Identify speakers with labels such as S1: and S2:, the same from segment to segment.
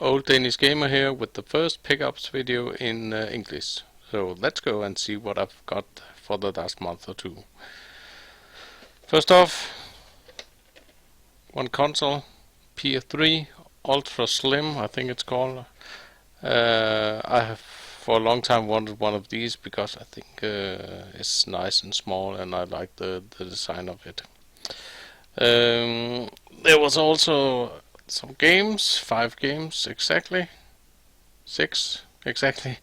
S1: Old Danish Gamer here with the first pickups video in English. So let's go and see what I've got for the last month or two. First off, one console, PS3 Ultra Slim, I think it's called. I have for a long time wanted one of these because I think it's nice and small and I like the design of it. There was also some games, 5 games exactly, 6 exactly,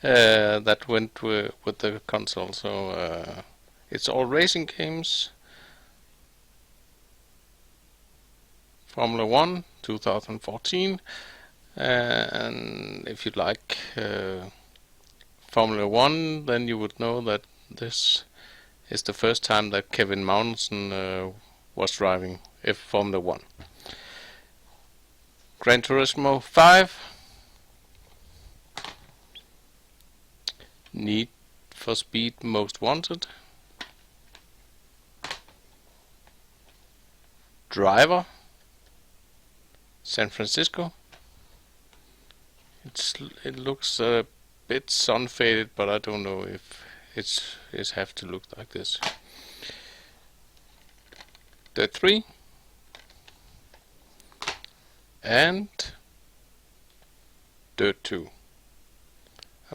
S1: that went with the console. So it's all racing games. Formula 1 2014, and if you like Formula 1, then you would know that this is the first time that Kevin Magnussen was driving Formula 1. Gran Turismo 5, Need for Speed Most Wanted, Driver, San Francisco. It looks a bit sun faded, but I don't know if it's have to look like this. Dirt 3 and Dirt 2.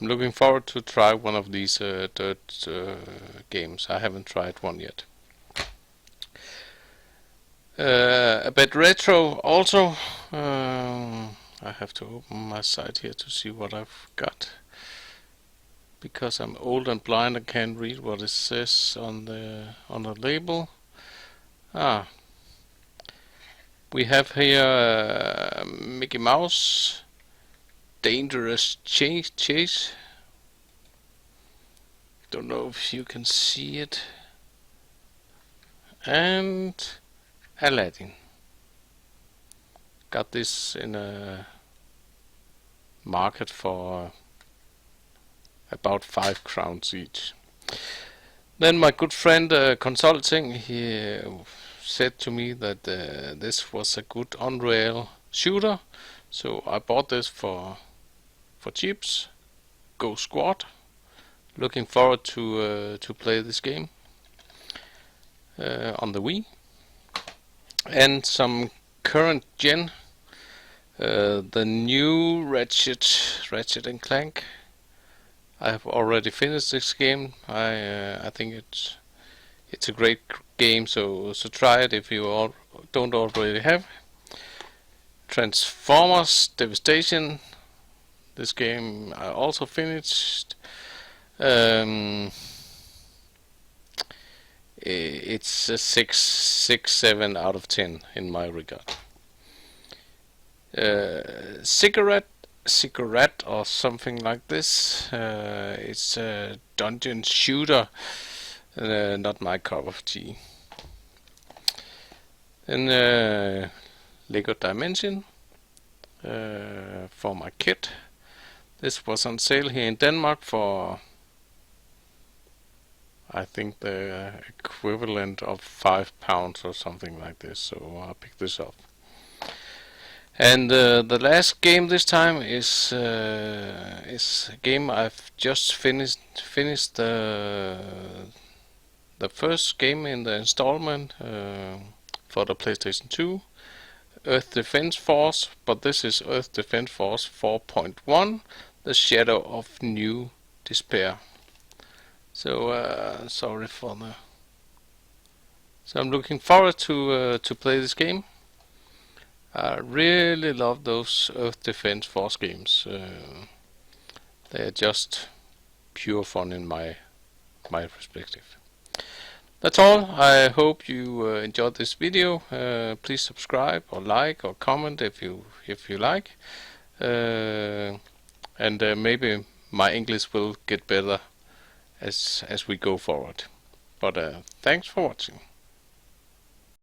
S1: I'm looking forward to try one of these Dirt games. I haven't tried one yet. A bit retro also. I have to open my site here to see what I've got, because I'm old and blind and can't read what it says on the label. We have here Mickey Mouse Dangerous Chase. Don't know if you can see it. And Aladdin. Got this in a market for about 5 crowns each. Then my good friend Consulting, he said to me that this was a good Unreal shooter, so I bought this for cheaps. Go Squad. Looking forward to play this game on the Wii. And some current gen, the new Ratchet and Clank. I have already finished this game. I think it's a great game, so try it if you don't already have. Transformers Devastation. This game I also finished. It's a 6-7 out of 10 in my regard. Cigarette or something like this. It's a dungeon shooter. Not my cup of tea. Then Lego Dimension for my kid. This was on sale here in Denmark for, I think, the equivalent of £5 or something like this. So I picked this up. And the last game this time is a game I've just finished the first game in the installment for the PlayStation 2, Earth Defense Force, but this is Earth Defense Force 4.1, The Shadow of New Despair. So sorry for the. So I'm looking forward to play this game. I really love those Earth Defense Force games. They are just pure fun in my perspective. That's all. I hope you enjoyed this video. Please subscribe or like or comment if you like. And maybe my English will get better as we go forward. But thanks for watching.